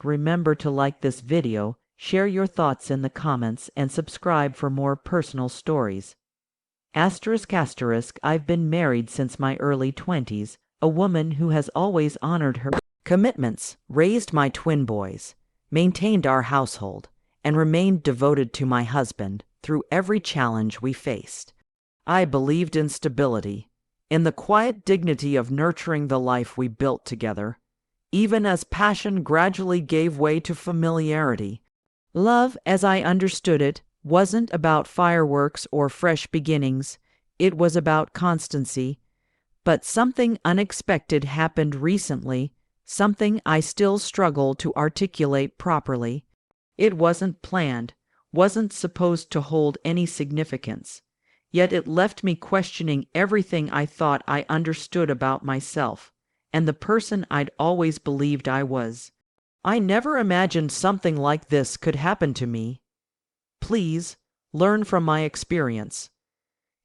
Remember to like this video, share your thoughts in the comments, and subscribe for more personal stories. I've been married since my early 20s, a woman who has always honored her commitments, raised my twin boys, maintained our household, and remained devoted to my husband through every challenge we faced. I believed in stability, in the quiet dignity of nurturing the life we built together, even as passion gradually gave way to familiarity. Love, as I understood it, wasn't about fireworks or fresh beginnings. It was about constancy. But something unexpected happened recently, something I still struggle to articulate properly. It wasn't planned, wasn't supposed to hold any significance, yet it left me questioning everything I thought I understood about myself and the person I'd always believed I was. I never imagined something like this could happen to me. Please, learn from my experience.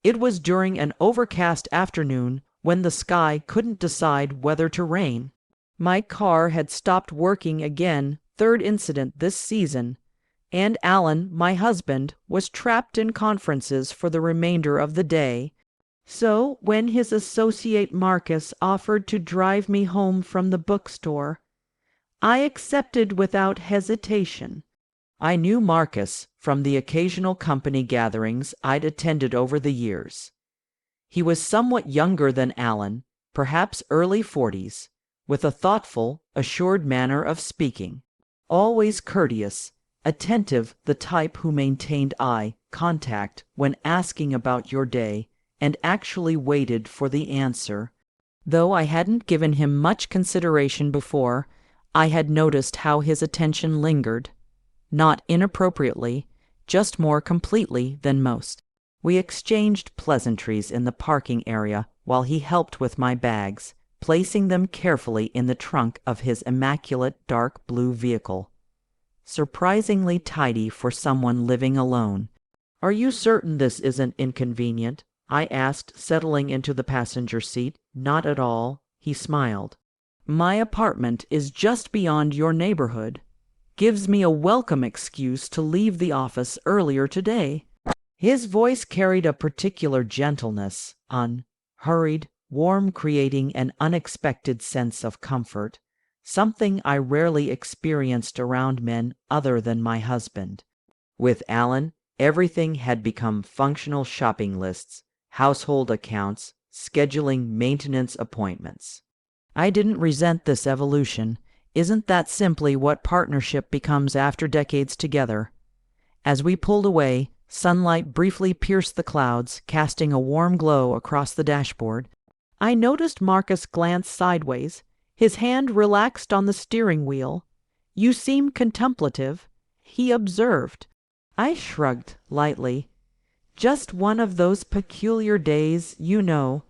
It was during an overcast afternoon when the sky couldn't decide whether to rain. My car had stopped working again, third incident this season, and Alan, my husband, was trapped in conferences for the remainder of the day. So when his associate Marcus offered to drive me home from the bookstore, I accepted without hesitation. I knew Marcus from the occasional company gatherings I'd attended over the years. He was somewhat younger than Alan, perhaps early 40s, with a thoughtful, assured manner of speaking. Always courteous, attentive, the type who maintained eye contact when asking about your day and actually waited for the answer. Though I hadn't given him much consideration before, I had noticed how his attention lingered. Not inappropriately, just more completely than most. We exchanged pleasantries in the parking area while he helped with my bags, placing them carefully in the trunk of his immaculate dark blue vehicle. Surprisingly tidy for someone living alone. "Are you certain this isn't inconvenient?" I asked, settling into the passenger seat. "Not at all," he smiled. "My apartment is just beyond your neighborhood. Gives me a welcome excuse to leave the office earlier today." His voice carried a particular gentleness, unhurried, warm, creating an unexpected sense of comfort, something I rarely experienced around men other than my husband. With Alan, everything had become functional shopping lists, household accounts, scheduling maintenance appointments. I didn't resent this evolution. Isn't that simply what partnership becomes after decades together? As we pulled away, sunlight briefly pierced the clouds, casting a warm glow across the dashboard. I noticed Marcus glance sideways, his hand relaxed on the steering wheel. "You seem contemplative," he observed. I shrugged lightly. "Just one of those peculiar days, you know."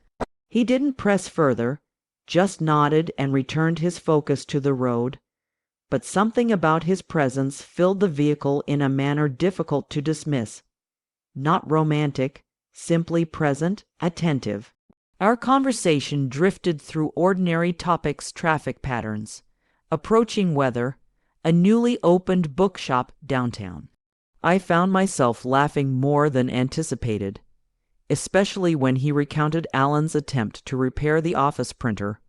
He didn't press further, just nodded and returned his focus to the road. But something about his presence filled the vehicle in a manner difficult to dismiss. Not romantic, simply present, attentive. Our conversation drifted through ordinary topics, traffic patterns, approaching weather, a newly opened bookshop downtown. I found myself laughing more than anticipated, especially when he recounted Alan's attempt to repair the office printer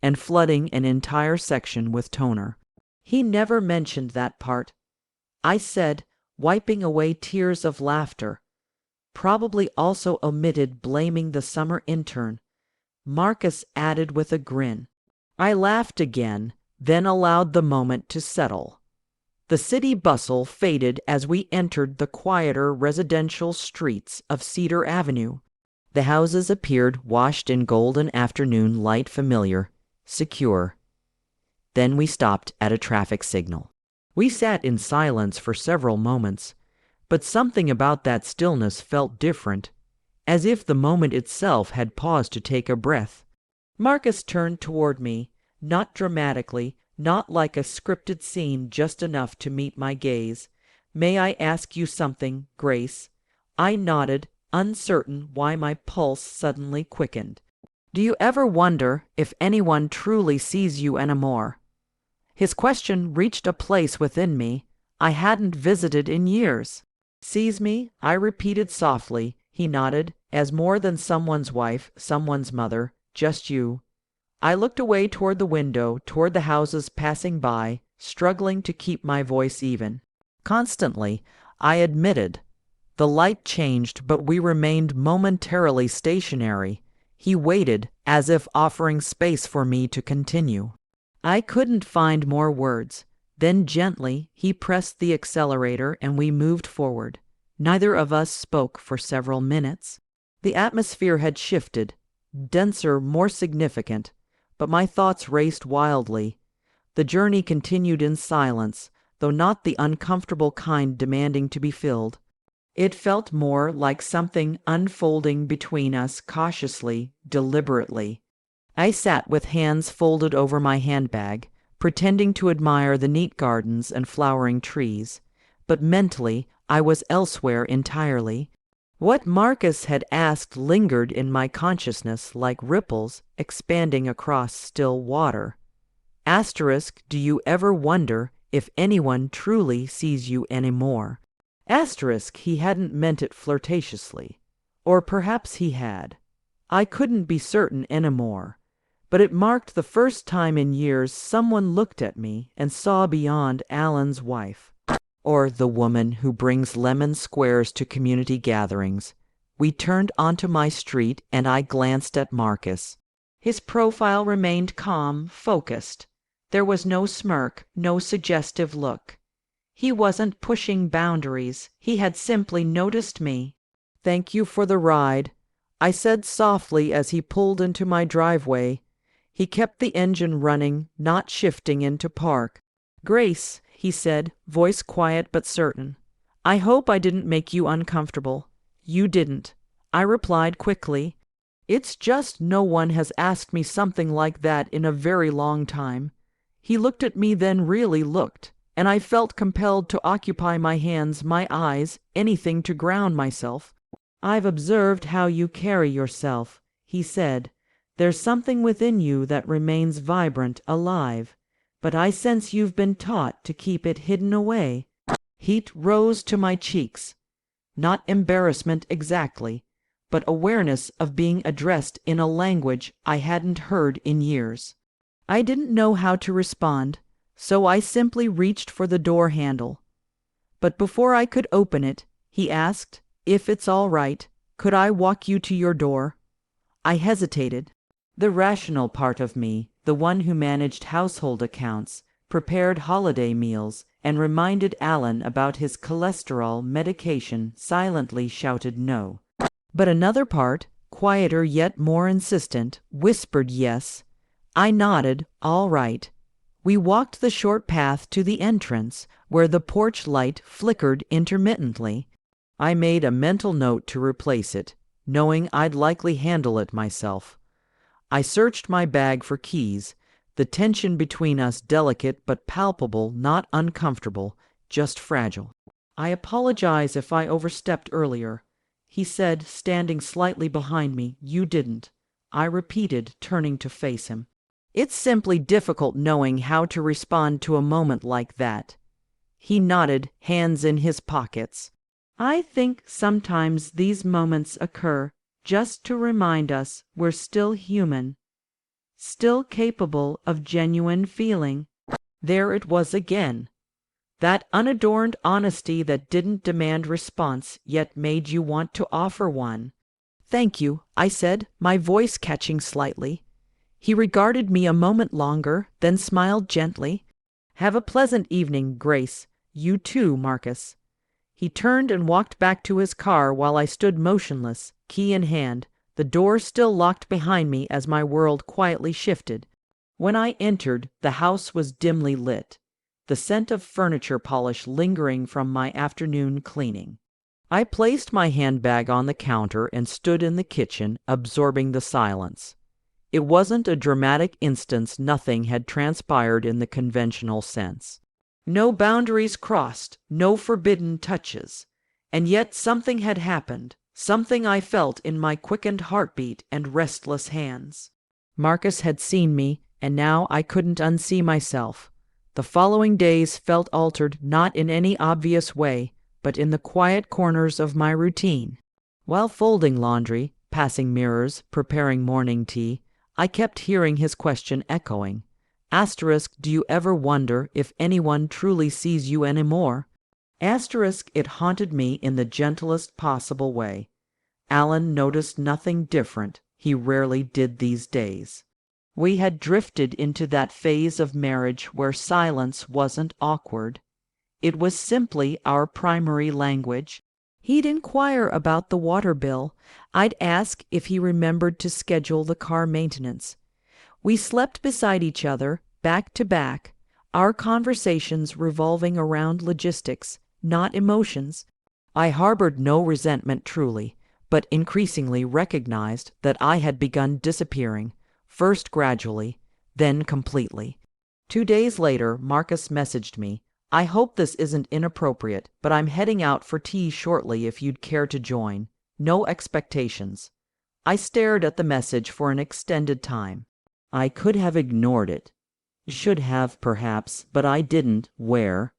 and flooding an entire section with toner. "He never mentioned that part," I said, wiping away tears of laughter. "Probably also omitted blaming the summer intern," Marcus added with a grin. I laughed again, then allowed the moment to settle. The city bustle faded as we entered the quieter residential streets of Cedar Avenue. The houses appeared washed in golden afternoon light, familiar, secure. Then we stopped at a traffic signal. We sat in silence for several moments, but something about that stillness felt different, as if the moment itself had paused to take a breath. Marcus turned toward me, not dramatically, not like a scripted scene, just enough to meet my gaze. "May I ask you something, Grace?" I nodded, uncertain why my pulse suddenly quickened. "Do you ever wonder if anyone truly sees you anymore? His question reached a place within me I hadn't visited in years. "Sees me?" I repeated softly. He nodded, as more than someone's wife, someone's mother, just you. I looked away toward the window, toward the houses passing by, struggling to keep my voice even. Constantly, I admitted. The light changed, but we remained momentarily stationary. He waited, as if offering space for me to continue. I couldn't find more words. Then gently, he pressed the accelerator and we moved forward. Neither of us spoke for several minutes. The atmosphere had shifted, denser, more significant, but my thoughts raced wildly. The journey continued in silence, though not the uncomfortable kind demanding to be filled. It felt more like something unfolding between us cautiously, deliberately. I sat with hands folded over my handbag, pretending to admire the neat gardens and flowering trees, but mentally I was elsewhere entirely. What Marcus had asked lingered in my consciousness like ripples expanding across still water. Asterisk, do you ever wonder if anyone truly sees you anymore? Asterisk, he hadn't meant it flirtatiously. Or perhaps he had. I couldn't be certain anymore. But it marked the first time in years someone looked at me and saw beyond Alan's wife. Or the woman who brings lemon squares to community gatherings. We turned onto my street and I glanced at Marcus. His profile remained calm, focused. There was no smirk, no suggestive look. He wasn't pushing boundaries. He had simply noticed me. "Thank you for the ride," I said softly as he pulled into my driveway. He kept the engine running, not shifting into park. "Grace," he said, voice quiet but certain, "I hope I didn't make you uncomfortable." "You didn't," I replied quickly. "It's just no one has asked me something like that in a very long time." He looked at me, then really looked, and I felt compelled to occupy my hands, my eyes, anything to ground myself. "I've observed how you carry yourself," he said. "There's something within you that remains vibrant, alive, but I sense you've been taught to keep it hidden away." Heat rose to my cheeks. Not embarrassment exactly, but awareness of being addressed in a language I hadn't heard in years. I didn't know how to respond, so I simply reached for the door handle. But before I could open it, he asked, "If it's all right, could I walk you to your door?" I hesitated. The rational part of me, the one who managed household accounts, prepared holiday meals, and reminded Alan about his cholesterol medication, silently shouted no. But another part, quieter yet more insistent, whispered yes. I nodded, all right. We walked the short path to the entrance, where the porch light flickered intermittently. I made a mental note to replace it, knowing I'd likely handle it myself. I searched my bag for keys, the tension between us delicate but palpable, not uncomfortable, just fragile. "I apologize if I overstepped earlier," he said, standing slightly behind me. "You didn't," I repeated, turning to face him. It's simply difficult knowing how to respond to a moment like that. He nodded, hands in his pockets. "I think sometimes these moments occur just to remind us we're still human, still capable of genuine feeling." There it was again. That unadorned honesty that didn't demand response, yet made you want to offer one. "Thank you," I said, my voice catching slightly. He regarded me a moment longer, then smiled gently. "Have a pleasant evening, Grace. You too, Marcus." He turned and walked back to his car while I stood motionless, key in hand, the door still locked behind me as my world quietly shifted. When I entered, the house was dimly lit, the scent of furniture polish lingering from my afternoon cleaning. I placed my handbag on the counter and stood in the kitchen, absorbing the silence. It wasn't a dramatic instance. Nothing had transpired in the conventional sense. No boundaries crossed, no forbidden touches. And yet something had happened, something I felt in my quickened heartbeat and restless hands. Marcus had seen me, and now I couldn't unsee myself. The following days felt altered not in any obvious way, but in the quiet corners of my routine. While folding laundry, passing mirrors, preparing morning tea, I kept hearing his question echoing. Asterisk, do you ever wonder if anyone truly sees you anymore? Asterisk, it haunted me in the gentlest possible way. Alan noticed nothing different. He rarely did these days. We had drifted into that phase of marriage where silence wasn't awkward. It was simply our primary language. He'd inquire about the water bill. I'd ask if he remembered to schedule the car maintenance. We slept beside each other, back to back, our conversations revolving around logistics, not emotions. I harbored no resentment truly, but increasingly recognized that I had begun disappearing, first gradually, then completely. 2 days later, Marcus messaged me. I hope this isn't inappropriate, but I'm heading out for tea shortly if you'd care to join. No expectations. I stared at the message for an extended time. I could have ignored it. Should have, perhaps, but I didn't. Where?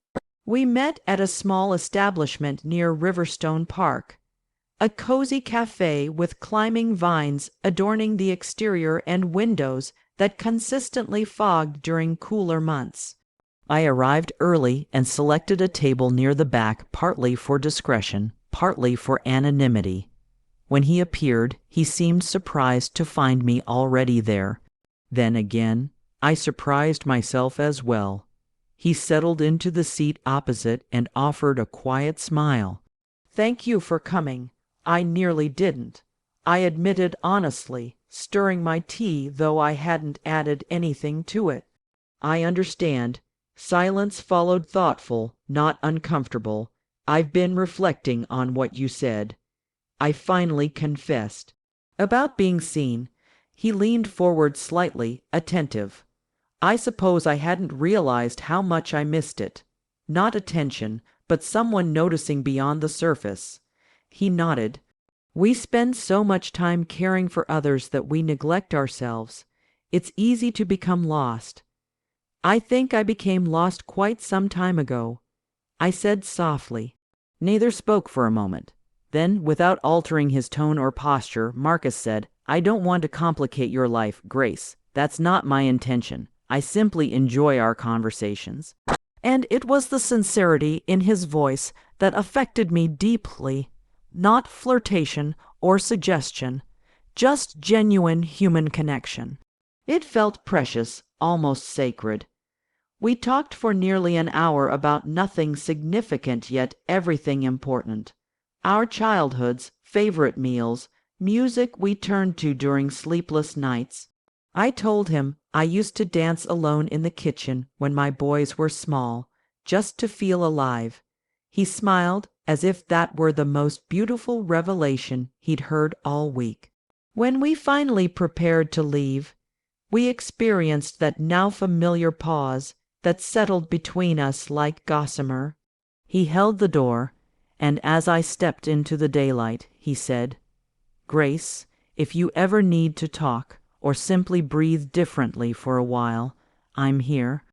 We met at a small establishment near Riverstone Park. A cozy cafe with climbing vines adorning the exterior and windows that consistently fogged during cooler months. I arrived early and selected a table near the back, partly for discretion, partly for anonymity. When he appeared, he seemed surprised to find me already there. Then again, I surprised myself as well. He settled into the seat opposite and offered a quiet smile. "Thank you for coming. I nearly didn't," I admitted honestly, stirring my tea though I hadn't added anything to it. "I understand." Silence followed, thoughtful, not uncomfortable. "I've been reflecting on what you said." I finally confessed. About being seen. He leaned forward slightly, attentive. I suppose I hadn't realized how much I missed it. Not attention, but someone noticing beyond the surface. He nodded. "We spend so much time caring for others that we neglect ourselves. It's easy to become lost. I think I became lost quite some time ago," I said softly. Neither spoke for a moment. Then, without altering his tone or posture, Marcus said, "I don't want to complicate your life, Grace. That's not my intention. I simply enjoy our conversations." And it was the sincerity in his voice that affected me deeply. Not flirtation or suggestion, just genuine human connection. It felt precious, almost sacred. We talked for nearly an hour about nothing significant yet everything important. Our childhoods, favorite meals, music we turned to during sleepless nights. I told him I used to dance alone in the kitchen when my boys were small, just to feel alive. He smiled as if that were the most beautiful revelation he'd heard all week. When we finally prepared to leave, we experienced that now familiar pause that settled between us like gossamer. He held the door, and as I stepped into the daylight, he said, "Grace, if you ever need to talk or simply breathe differently for a while, I'm here."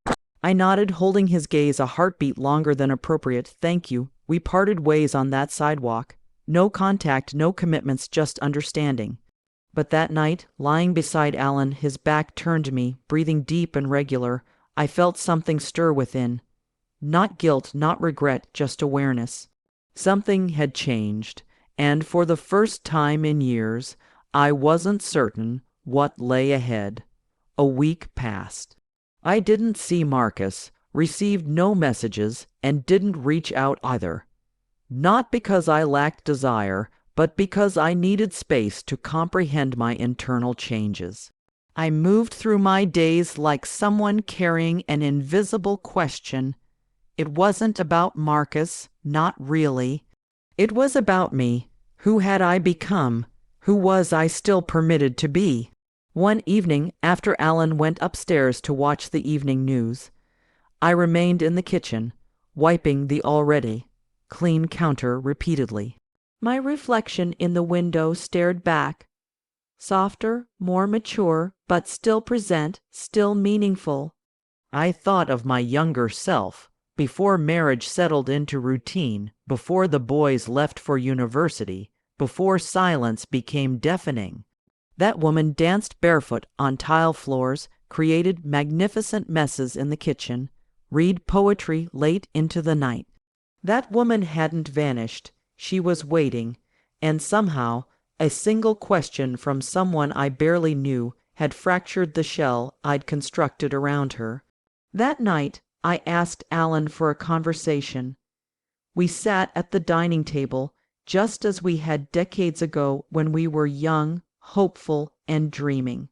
I nodded, holding his gaze a heartbeat longer than appropriate. "Thank you." We parted ways on that sidewalk. No contact, no commitments, just understanding. But that night, lying beside Alan, his back turned to me, breathing deep and regular, I felt something stir within. Not guilt, not regret, just awareness. Something had changed, and for the first time in years, I wasn't certain what lay ahead. A week passed. I didn't see Marcus, received no messages, and didn't reach out either. Not because I lacked desire, but because I needed space to comprehend my internal changes. I moved through my days like someone carrying an invisible question. It wasn't about Marcus, not really. It was about me. Who had I become? Who was I still permitted to be? One evening, after Alan went upstairs to watch the evening news, I remained in the kitchen, wiping the already clean counter repeatedly. My reflection in the window stared back. Softer, more mature, but still present, still meaningful. I thought of my younger self, before marriage settled into routine, before the boys left for university, before silence became deafening. That woman danced barefoot on tile floors, created magnificent messes in the kitchen, read poetry late into the night. That woman hadn't vanished. She was waiting, and somehow a single question from someone I barely knew had fractured the shell I'd constructed around her. That night, I asked Alan for a conversation. We sat at the dining table just as we had decades ago when we were young, hopeful, and dreaming.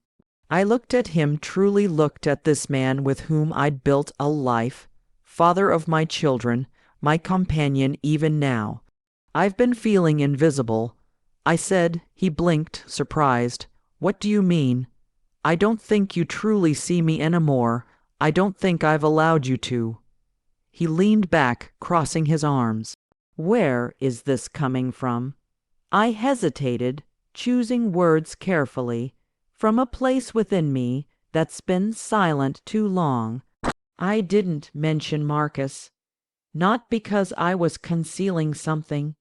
I looked at him, truly looked at this man with whom I'd built a life, father of my children, my companion even now. I've been feeling invisible, I said. He blinked, surprised. What do you mean? I don't think you truly see me anymore. I don't think I've allowed you to. He leaned back, crossing his arms. Where is this coming from? I hesitated, choosing words carefully. From a place within me that's been silent too long. I didn't mention Marcus. Not because I was concealing something,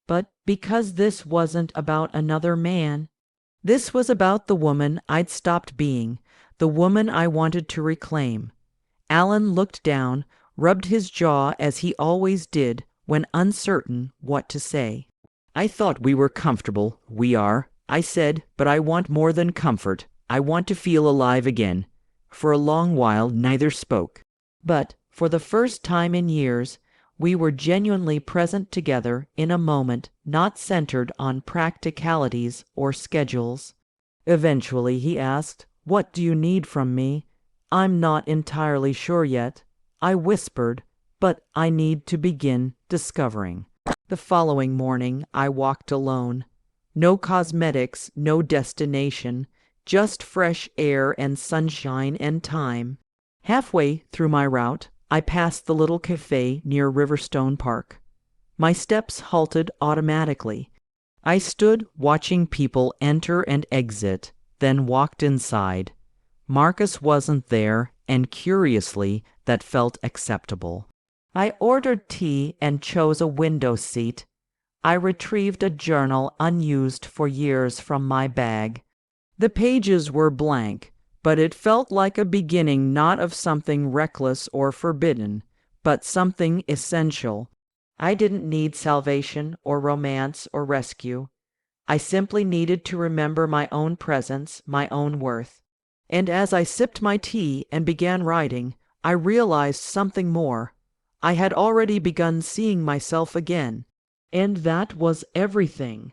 but because this wasn't about another man. This was about the woman I'd stopped being, the woman I wanted to reclaim. Alan looked down, rubbed his jaw as he always did when uncertain what to say. I thought we were comfortable. We are, I said, but I want more than comfort. I want to feel alive again. For a long while, neither spoke. But, for the first time in years, we were genuinely present together in a moment not centered on practicalities or schedules. Eventually, he asked, "What do you need from me?" "I'm not entirely sure yet," I whispered, "but I need to begin discovering." The following morning, I walked alone. No cosmetics, no destination, just fresh air and sunshine and time. Halfway through my route, I passed the little cafe near Riverstone Park. My steps halted automatically. I stood watching people enter and exit, then walked inside. Marcus wasn't there, and curiously, that felt acceptable. I ordered tea and chose a window seat. I retrieved a journal unused for years from my bag. The pages were blank, but it felt like a beginning not of something reckless or forbidden, but something essential. I didn't need salvation or romance or rescue. I simply needed to remember my own presence, my own worth. And as I sipped my tea and began writing, I realized something more. I had already begun seeing myself again, and that was everything.